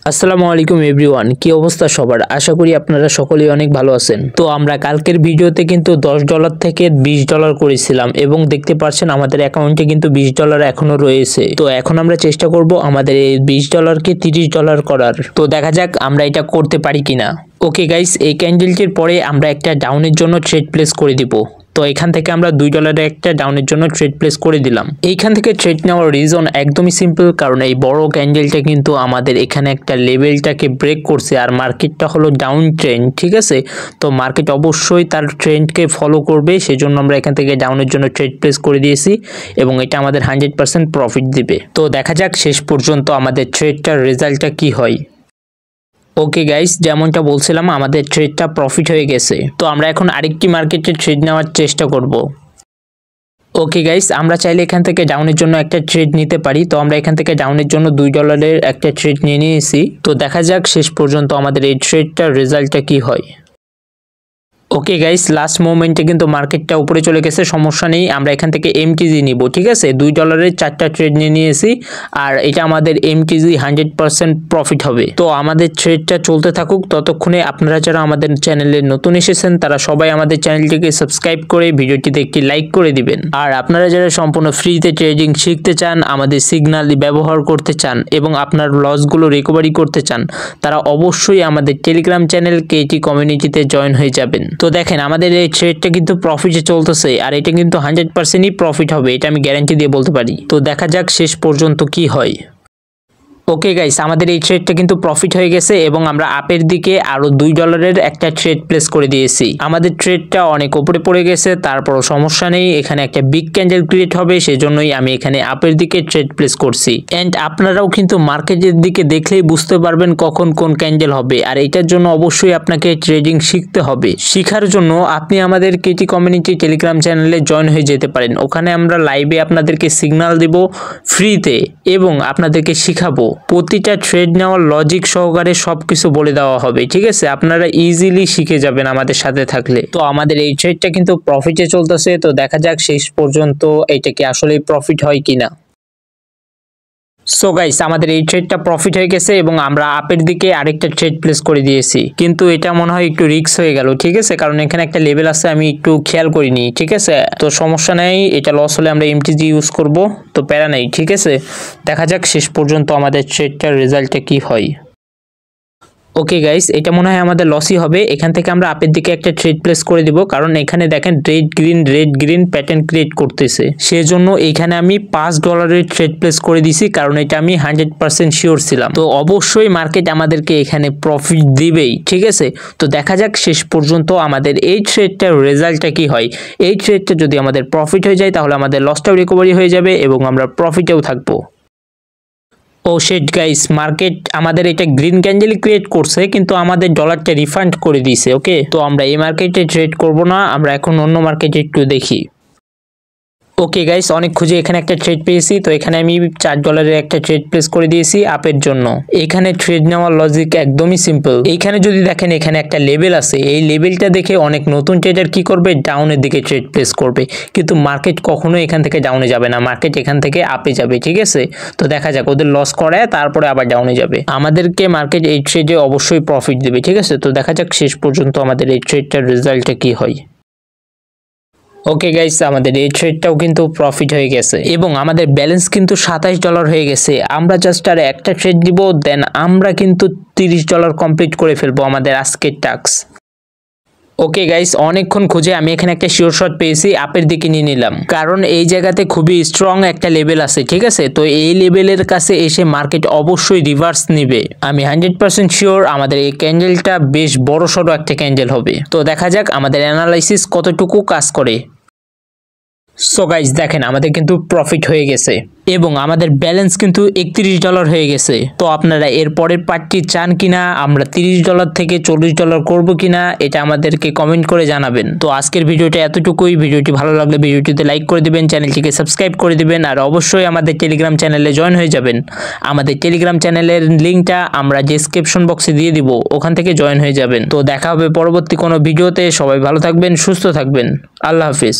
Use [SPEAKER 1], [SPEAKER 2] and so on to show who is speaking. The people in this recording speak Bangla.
[SPEAKER 1] আসসালামু আলাইকুম এভরিওয়ান, কি অবস্থা সবার? আশা করি আপনারা সকলেই অনেক ভালো আছেন। তো আমরা কালকের ভিডিওতে কিন্তু $10 থেকে $20 করেছিলাম এবং দেখতে পাচ্ছেন আমাদের অ্যাকাউন্টে কিন্তু $20 এখনো রয়েছে। তো এখন আমরা চেষ্টা করব আমাদের এই $20কে $30 করার। তো দেখা যাক আমরা এটা করতে পারি কিনা। ওকে গাইস, এই ক্যান্ডেলটির পরে আমরা একটা ডাউনের জন্য ট্রেড প্লেস করে দিব। তো এখান থেকে আমরা $2 একটা ডাউনের জন্য ট্রেড প্লেস করে দিলাম। এইখান থেকে ট্রেড নেওয়ার রিজন একদমই সিম্পল, কারণ এই বড় ক্যান্ডেলটা কিন্তু আমাদের এখানে একটা লেভেলটাকে ব্রেক করছে আর মার্কেটটা হলো ডাউন ট্রেন্ড, ঠিক আছে? তো মার্কেট অবশ্যই তার ট্রেন্ডকে ফলো করবে, সেজন্য আমরা এখান থেকে ডাউনের জন্য ট্রেড প্লেস করে দিয়েছি এবং এটা আমাদের 100% প্রফিট দিবে। তো দেখা যাক শেষ পর্যন্ত আমাদের ট্রেডটার রেজাল্টটা কি হয়। ওকে গাইস, যেমনটা বলছিলাম আমাদের ট্রেডটা প্রফিট হয়ে গেছে। তো আমরা এখন আরেকটি মার্কেটে ট্রেড নেওয়ার চেষ্টা করব। ওকে গাইস, আমরা চাইলে এখান থেকে ডাউনের জন্য একটা ট্রেড নিতে পারি। তো আমরা এখান থেকে ডাউনের জন্য $2 একটা ট্রেড নিয়ে নিয়েছি। তো দেখা যাক শেষ পর্যন্ত আমাদের এই ট্রেডটার রেজাল্টটা কি হয়। ওকে গাইস, লাস্ট মোমেন্টে কিন্তু মার্কেটটা উপরে চলে গেছে, সমস্যা নেই। আমরা এখান থেকে এমটিজি নিব, ঠিক আছে? $2 4টা ট্রেড নিয়ে নিয়েছি আর এটা আমাদের এমটিজি 100% প্রফিট হবে। তো আমাদের ট্রেডটা চলতে থাকুক, ততক্ষণে আপনারা যারা আমাদের চ্যানেলে নতুন এসেছেন তারা সবাই আমাদের চ্যানেলটিকে সাবস্ক্রাইব করে ভিডিওটিতে একটি লাইক করে দিবেন। আর আপনারা যারা সম্পূর্ণ ফ্রিতে ট্রেডিং শিখতে চান, আমাদের সিগন্যাল ব্যবহার করতে চান এবং আপনার লসগুলো রিকভারি করতে চান, তারা অবশ্যই আমাদের টেলিগ্রাম চ্যানেল কেটি কমিউনিটিতে জয়েন হয়ে যাবেন। তো দেখেন আমাদের এই ট্রেডটা কিন্তু প্রফিটে চলতেছে আর এটা কিন্তু 100%ই প্রফিট হবে, এটা আমি গ্যারান্টি দিয়ে বলতে পারি। তো দেখা যাক শেষ পর্যন্ত কি হয়। ওকে গাইস, আমাদের এই ট্রেডটা কিন্তু প্রফিট হয়ে গেছে এবং আমরা আপের দিকে আরো $2 একটা ট্রেড প্লেস করে দিয়েছি। আমাদের ট্রেডটা অনেক উপরে পড়ে গেছে, তারপরও সমস্যা নেই, এখানে একটা বিগ ক্যান্ডেল ক্রিয়েট হবে, সেজন্যই আমি এখানে আপের দিকে ট্রেড প্লেস করছি। এন্ড আপনারাও কিন্তু মার্কেটের দিকে দেখলেই বুঝতে পারবেন কখন কোন ক্যান্ডেল হবে, আর এটার জন্য অবশ্যই আপনাকে ট্রেডিং শিখতে হবে। শিখার জন্য আপনি আমাদের কেটি কমিউনিটি টেলিগ্রাম চ্যানেলে জয়েন হয়ে যেতে পারেন। ওখানে আমরা লাইভে আপনাদেরকে সিগন্যাল দিব ফ্রিতে এবং আপনাদেরকে শিখাবো। প্রতিটা ট্রেড নেওয়ার লজিক সহকারে সবকিছু বলে দেওয়া হবে, ঠিক আছে? আপনারা ইজিলি শিখে যাবেন আমাদের সাথে থাকলে। তো আমাদের এই ট্রেডটা কিন্তু প্রফিটে চলতেছে, তো দেখা যাক শেষ পর্যন্ত এটা কি আসলে প্রফিট হয় কিনা। সো গাইস, আমাদের এই ট্রেডটা প্রফিট হয়ে গেছে এবং আমরা আপের দিকে আরেকটা ট্রেড প্লেস করে দিয়েছি, কিন্তু এটা মনে হয় একটু রিস্ক হয়ে গেল, ঠিক আছে? কারণ এখানে একটা লেভেল আছে, আমি একটু খেয়াল করিনি, ঠিক আছে? তো সমস্যা নেই, এটা লস হলে আমরা এমটিজি ইউজ করব, তো প্যারা নেই, ঠিক আছে? দেখা যাক শেষ পর্যন্ত আমাদের ট্রেডটার রেজাল্টটা কি হয়। ওকে গাইস, এটা মনে হয় আমাদের লসই হবে। এখান থেকে আমরা আপের দিকে একটা ট্রেড প্লেস করে দিব, কারণ এখানে দেখেন রেড গ্রিন প্যাটার্ন ক্রিয়েট করতেছে, সেজন্য এখানে আমি $5 ট্রেড প্লেস করে দিছি, কারণ এটা আমি 100% শিওর ছিলাম। তো অবশ্যই মার্কেট আমাদেরকে এখানে প্রফিট দিবেই, ঠিক আছে? তো দেখা যাক শেষ পর্যন্ত আমাদের এই ট্রেডটার রেজাল্টটা কি হয়। এই ট্রেডটা যদি আমাদের প্রফিট হয়ে যায় তাহলে আমাদের লসটাও রিকভারি হয়ে যাবে এবং আমরা প্রফিটেও থাকবো। ও শিট গাইস, মার্কেট আমাদের এটা গ্রিন ক্যান্ডেল ক্রিয়েট করছে, কিন্তু আমাদের ডলারটা রিফান্ড করে দিয়েছে। ওকে, তো আমরা এই মার্কেটে ট্রেড করব না, আমরা এখন অন্য মার্কেটে একটু দেখি। ওকে গাইস, অনেক খুঁজে এখানে একটা ট্রেড পেয়েছি, তো এখানে আমি $4 একটা ট্রেড প্লেস করে দিয়েছি আপের জন্য। এখানে ট্রেড নেওয়ার লজিক একদমই সিম্পল। এইখানে যদি দেখেন এখানে একটা লেভেল আছে, এই লেভেলটা দেখে অনেক নতুন ট্রেডার কি করবে, ডাউনের দিকে ট্রেড প্লেস করবে, কিন্তু মার্কেট কখনোই এখান থেকে ডাউনে যাবে না, মার্কেট এখান থেকে আপে যাবে, ঠিক আছে? তো দেখা যাক, ওদের লস করায় তারপরে আবার ডাউনে যাবে। আমাদেরকে মার্কেট এই ট্রেডে অবশ্যই প্রফিট দেবে, ঠিক আছে? তো দেখা যাক শেষ পর্যন্ত আমাদের এই ট্রেডটার রেজাল্টটা কি হয়। ওকে গাইস, আমাদের এই ট্রেডটাও কিন্তু প্রফিট হয়ে গেছে এবং আমাদের ব্যালেন্স কিন্তু $27 হয়ে গেছে। আমরা জাস্ট আর একটা ট্রেড দিব, দেন আমরা কিন্তু $30 কমপ্লিট করে ফেলবো আমাদের আজকের টাস্ক। ওকে গাইস, অনেকক্ষণ খুঁজে আমি এখানে একটা শিওর শট পেয়েছি, আপের দিকে নিয়ে নিলাম, কারণ এই জায়গাতে খুবই স্ট্রং একটা লেভেল আছে, ঠিক আছে? তো এই লেভেলের কাছে এসে মার্কেট অবশ্যই রিভার্স নিবে। আমি 100% শিওর আমাদের এই ক্যান্ডেলটা বেশ বড় সড়ো একটা ক্যান্ডেল হবে। তো দেখা যাক আমাদের অ্যানালাইসিস কতটুকু কাজ করে। সো গাইস, দেখেন আমাদের কিন্তু প্রফিট হয়ে গেছে এবং আমাদের ব্যালেন্স কিন্তু $31 হয়ে গেছে। তো আপনারা এর পরের পার্টটি চান কিনা, আমরা $30 থেকে $40 করব কিনা, এটা আমাদেরকে কমেন্ট করে জানাবেন। তো আজকের ভিডিওটা এতটুকুই। ভিডিওটি ভালো লাগলে ভিডিওটিতে লাইক করে দিবেন, চ্যানেলটিকে সাবস্ক্রাইব করে দিবেন আর অবশ্যই আমাদের টেলিগ্রাম চ্যানেলে জয়েন হয়ে যাবেন। আমাদের টেলিগ্রাম চ্যানেলের লিঙ্কটা আমরা ডেসক্রিপশন বক্সে দিয়ে দিব, ওখান থেকে জয়েন হয়ে যাবেন। তো দেখা হবে পরবর্তী কোনো ভিডিওতে। সবাই ভালো থাকবেন, সুস্থ থাকবেন। আল্লাহ হাফিজ।